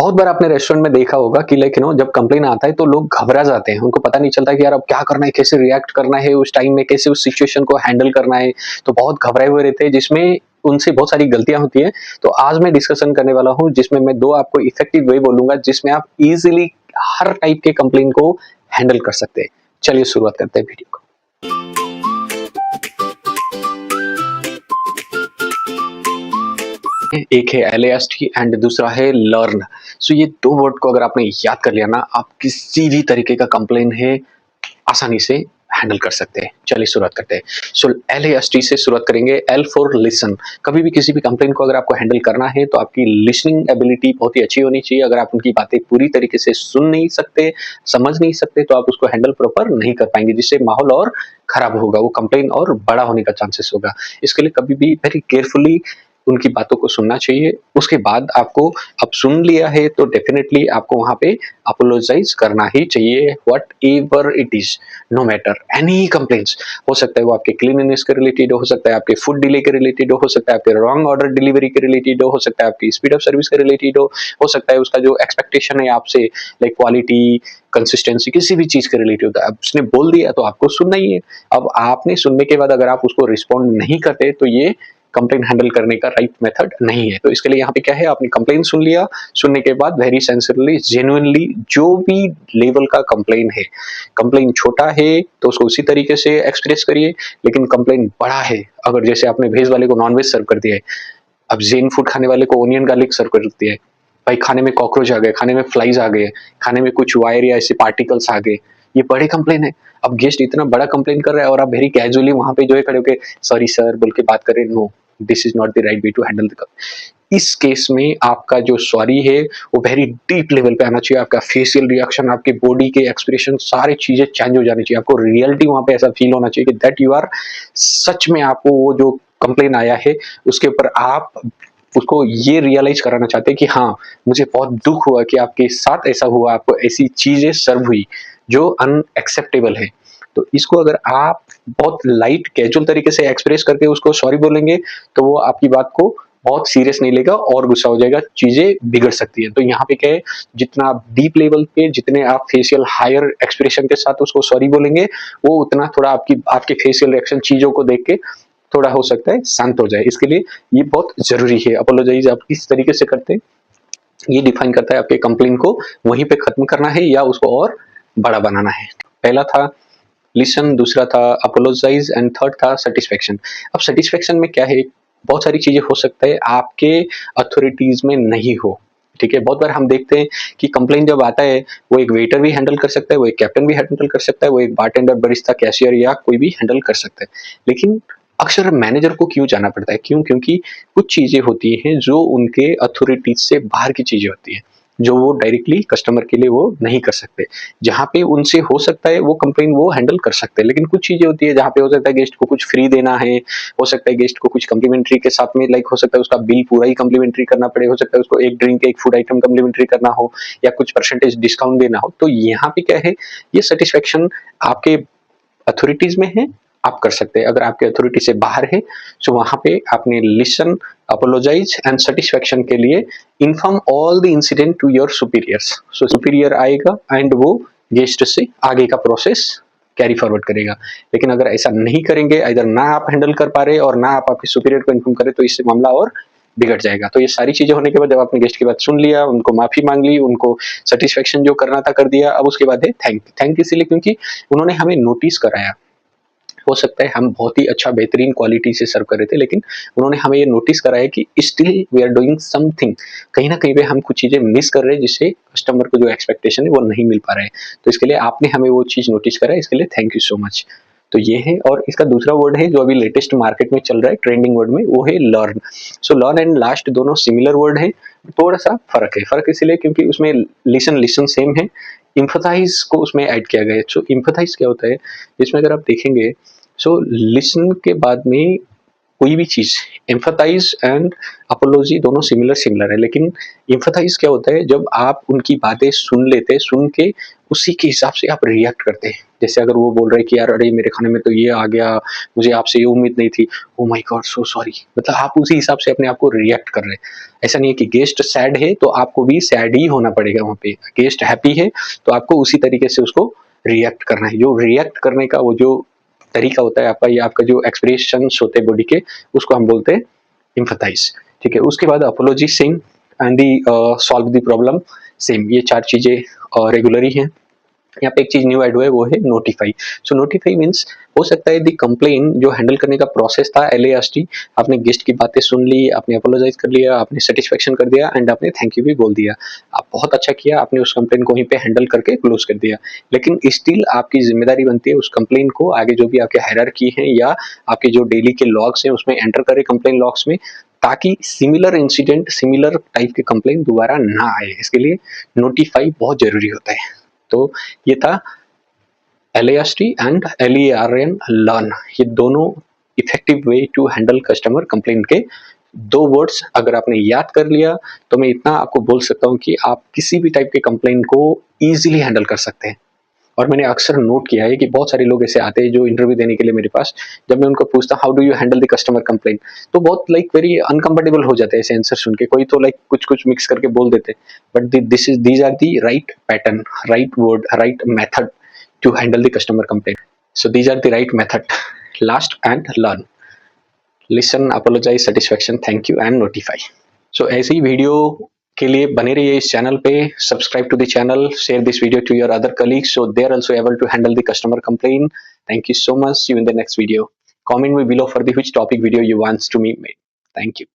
बहुत बार आपने रेस्टोरेंट में देखा होगा कि लाइक जब कंप्लेन आता है तो लोग घबरा जाते हैं, उनको पता नहीं चलता कि यार अब क्या करना है, कैसे रिएक्ट करना है उस टाइम में, कैसे उस सिचुएशन को हैंडल करना है। तो बहुत घबराए हुए रहते हैं, जिसमें उनसे बहुत सारी गलतियां होती हैं। तो आज मैं डिस्कशन करने वाला हूं जिसमें मैं दो आपको इफेक्टिव वे बोलूंगा जिसमें आप इजीली हर टाइप के कंप्लेन को हैंडल कर सकते हैं। चलिए शुरुआत करते हैं वीडियो को। एक है LAST एंड दूसरा है लर्न। सो ये दो वर्ड को अगर आपने याद कर लिया ना, आप किसी भी तरीके का कंप्लेन है आसानी से हैंडल कर सकते हैं। चलिए शुरुआत करते हैं। सो LAST से शुरुआत करेंगे। L for listen. कभी भी किसी भी कंप्लेन को अगर आपको हैंडल करना है तो आपकी लिसनिंग एबिलिटी बहुत ही अच्छी होनी चाहिए। अगर आप उनकी बातें पूरी तरीके से सुन नहीं सकते, समझ नहीं सकते, तो आप उसको हैंडल प्रॉपर नहीं कर पाएंगे, जिससे माहौल और खराब होगा, वो कंप्लेन और बड़ा होने का चांसेस होगा। इसके लिए कभी भी वेरी केयरफुली उनकी बातों को सुनना चाहिए। उसके बाद आपको, अब सुन लिया है तो डेफिनेटली आपको वहां पे अपोलोजाइज करना ही चाहिए, whatever it is, no matter any complaints. हो सकता है वो आपके क्लीननेस के रिलेटेड हो सकता है आपके फूड डिले के रिलेटेड हो सकता है आपके रॉन्ग ऑर्डर डिलीवरी के रिलेटेड हो सकता है आपकी स्पीड ऑफ सर्विस के रिलेटेड हो सकता है उसका जो एक्सपेक्टेशन है आपसे, लाइक क्वालिटी, कंसिस्टेंसी, किसी भी चीज के रिलेटेड होता है। अब उसने बोल दिया तो आपको सुनना ही है। अब आपने सुनने के बाद अगर आप उसको रिस्पॉन्ड नहीं करते तो ये कंप्लेन हैंडल करने का राइट मेथड नहीं है। तो इसके लिए यहाँ पे क्या है, आपने कंप्लेन सुन लिया, सुनने के बाद वेरी सेंसिटिवली, जेन्युइनली, जो भी लेवल का कंप्लेन है, कंप्लेन छोटा है तो उसको उसी तरीके से एक्सप्रेस करिए, लेकिन कंप्लेन बड़ा है, अगर जैसे आपने वेज वाले को नॉनवेज सर्व कर दिया है, अब जैन फूड खाने वाले को ओनियन गार्लिक सर्व कर दिया है, भाई खाने में कॉकरोच आ गए, खाने में फ्लाइज आ गए, खाने में कुछ वायर या ऐसे पार्टिकल्स आ गए, ये बड़े कंप्लेन है। अब गेस्ट इतना बड़ा कंप्लेन कर रहा है और आप वेरी कैजुअली वहां पे जो है खड़े होके सॉरी सर बोल के बात करें, no, this is not the right way to handle the. इस केस में आपका जो सॉरी है वो वेरी डीप लेवल पे आना चाहिए। आपका फेशियल रिएक्शन, आपके बॉडी के एक्सप्रेशन, सारी चीजें चेंज हो जानी चाहिए। आपको रियलिटी वहां पे ऐसा फील होना चाहिए कि दैट यू आर सच में, आपको वो जो कंप्लेन आया है उसके ऊपर आप उसको ये रियलाइज कराना चाहते हैं कि हाँ, मुझे बहुत दुख हुआ कि आपके साथ ऐसा हुआ, आपको ऐसी चीजें सर्व हुई जो अनएक्सेप्टेबल है। तो इसको अगर आप बहुत लाइट कैजुअल तरीके से एक्सप्रेस करके उसको सॉरी बोलेंगे तो वो आपकी बात को बहुत सीरियस नहीं लेगा और गुस्सा हो जाएगा, चीजें बिगड़ सकती है। तो यहाँ पे क्या है, जितना आप डीप लेवल पे, जितने आप फेशियल हायर एक्सप्रेशन के साथ उसको सॉरी बोलेंगे, वो उतना थोड़ा आपके फेशियल रिएक्शन चीजों को देख के थोड़ा हो सकता है शांत हो जाए। इसके लिए ये बहुत जरूरी है। अपोलोजाइज आप किस तरीके से करते हैं ये डिफाइन करता है आपके कंप्लेन को वहीं पे खत्म करना है या उसको और बड़ा बनाना है। पहला था लिसन, दूसरा था अपोलोजाइज एंड थर्ड था सेटिस्फेक्शन। अब सेटिस्फेक्शन में क्या है, बहुत सारी चीजें हो सकता है आपके अथॉरिटीज में नहीं हो, ठीक है। बहुत बार हम देखते हैं कि कंप्लेन जब आता है वो एक वेटर भी हैंडल कर सकता है, वो एक कैप्टन भी हैंडल कर सकता है, वो एक बारटेंडर, बरिस्ता, कैशियर या कोई भी हैंडल कर सकता है, लेकिन अक्सर मैनेजर को क्यों जाना पड़ता है? क्यों? क्योंकि कुछ चीजें होती हैं जो उनके अथॉरिटीज से बाहर की चीजें होती हैं, जो वो डायरेक्टली कस्टमर के लिए वो नहीं कर सकते। जहाँ पे उनसे हो सकता है वो कंप्लेन वो हैंडल कर सकते हैं, लेकिन कुछ चीजें होती है जहाँ पे हो सकता है गेस्ट को कुछ फ्री देना है, हो सकता है गेस्ट को कुछ कम्प्लीमेंट्री के साथ में, लाइक हो सकता है उसका बिल पूरा ही कम्प्लीमेंट्री करना पड़े, हो सकता है उसको एक ड्रिंक, एक फूड आइटम कम्प्लीमेंट्री करना हो या कुछ परसेंटेज डिस्काउंट देना हो। तो यहाँ पे क्या है, ये सेटिस्फेक्शन आपके अथॉरिटीज में है, आप कर सकते हैं। अगर आपके अथॉरिटी से बाहर है तो वहां पे आपने लिसन, अपोलोजाइज एंड सेटिस्फेक्शन के लिए inform all the incident to your superiors. So superior आएगा एंड वो गेस्ट से आगे का प्रोसेस कैरी फॉरवर्ड करेगा। लेकिन अगर ऐसा नहीं करेंगे, इधर ना आप हैंडल कर पा रहे और ना आप आपके सुपीरियर को इन्फॉर्म करें, तो इससे मामला और बिगड़ जाएगा। तो ये सारी चीजें होने के बाद जब आपने गेस्ट की बात सुन लिया, उनको माफी मांग ली, उनको सेटिस्फेक्शन जो करना था कर दिया, अब उसके बाद है थैंक इसीलिए क्योंकि उन्होंने हमें नोटिस कराया। हो सकता है हम बहुत ही अच्छा बेहतरीन क्वालिटी से सर्व कर रहे थे, लेकिन उन्होंने हमें ये नोटिस कराया कि still we are doing something, कहीं ना कहीं पे हम कुछ चीजें मिस कर रहे हैं जिससे कस्टमर को जो एक्सपेक्टेशन है वो नहीं मिल पा रहा है। तो इसके लिए आपने हमें वो चीज नोटिस करा, इसके लिए थैंक यू सो मच। तो ये है। और इसका दूसरा वर्ड है जो अभी लेटेस्ट मार्केट में चल रहा है, ट्रेंडिंग वर्ड में, वो है learn. So learn and last दोनों सिमिलर वर्ड है, थोड़ा सा फर्क है। फर्क इसलिए क्योंकि उसमें लिसन सेम है, इम्फेथाइज को उसमें ऐड किया गया है। सो इम्फेथाइज क्या होता है, इसमें अगर आप देखेंगे, सो लिसन के बाद में कोई भी चीज़, एम्फैथाइज़ एंड अपोलॉजी दोनों सिमिलर है, लेकिन एम्फैथाइज़ क्या होता है, जब आप उनकी बातें सुन लेते हैं, सुन के उसी के हिसाब से आप रिएक्ट करते हैं। जैसे अगर वो बोल रहे हैं कि यार अरे मेरे खाने में तो ये आ गया, मुझे आपसे ये उम्मीद नहीं थी, oh my God so sorry, मतलब आप उसी हिसाब से अपने आप को रिएक्ट कर रहे हैं। ऐसा नहीं है कि गेस्ट सैड है तो आपको भी सैड ही होना पड़ेगा वहाँ पे, गेस्ट हैप्पी है तो आपको उसी तरीके से उसको रिएक्ट करना है। जो रिएक्ट करने का वो जो तरीका होता है आपका, या आपका जो एक्सप्रेशंस होते हैं बॉडी के, उसको हम बोलते हैं एम्फैथाइज। ठीक है, उसके बाद apology same and the solve the problem same, ये चार चीजें रेगुलर ही हैं। यहाँ पे एक चीज न्यू ऐड हुआ है, वो है नोटिफाई। सो नोटिफाई मीन्स, हो सकता है दी कंप्लेन जो हैंडल करने का प्रोसेस था LAST, आपने गेस्ट की बातें सुन ली, आपने अपोलोजाइज कर लिया, आपने सेटिस्फेक्शन कर दिया एंड आपने थैंक यू भी बोल दिया, आप बहुत अच्छा किया, आपने उस कंप्लेन को वहीं पे हैंडल करके क्लोज कर दिया। लेकिन स्टिल आपकी जिम्मेदारी बनती है उस कंप्लेन को आगे जो भी आपके हायरार्की है या आपके जो डेली के लॉग्स हैं उसमें एंटर करें कंप्लेन लॉग्स में, ताकि सिमिलर इंसिडेंट, सिमिलर टाइप के कंप्लेन दोबारा ना आए। इसके लिए नोटिफाई बहुत जरूरी होता है। तो ये था LAST एंड LERN, लर्न। ये दोनों effective way to handle customer complaint के दो वर्ड्स अगर आपने याद कर लिया तो मैं इतना आपको बोल सकता हूँ कि आप किसी भी टाइप के कंप्लेंट को इजीली हैंडल कर सकते हैं। और मैंने अक्सर नोट किया है कि बहुत सारे लोग ऐसे आते हैं जो इंटरव्यू देने के लिए मेरे पास, जब मैं उनको पूछता how do you handle the customer complaint, तो बहुत लाइक वेरी अनकंफर्टेबल हो जाते हैं ऐसे आंसर सुन के। कोई तो लाइक कुछ कुछ मिक्स करके बोल देते, but this is these are the right pattern, right word, right method to handle the customer complaint. So these are the right method. Last and learn. Listen, apologize, satisfaction, thank you and notify. So ऐसे ही video के लिए बने रहिए इस channel पे, subscribe to the channel, share this video to your other colleagues so they are also able to handle the customer complaint. Thank you so much. See you in the next video. Comment me below for the which topic video you want to me made. Thank you.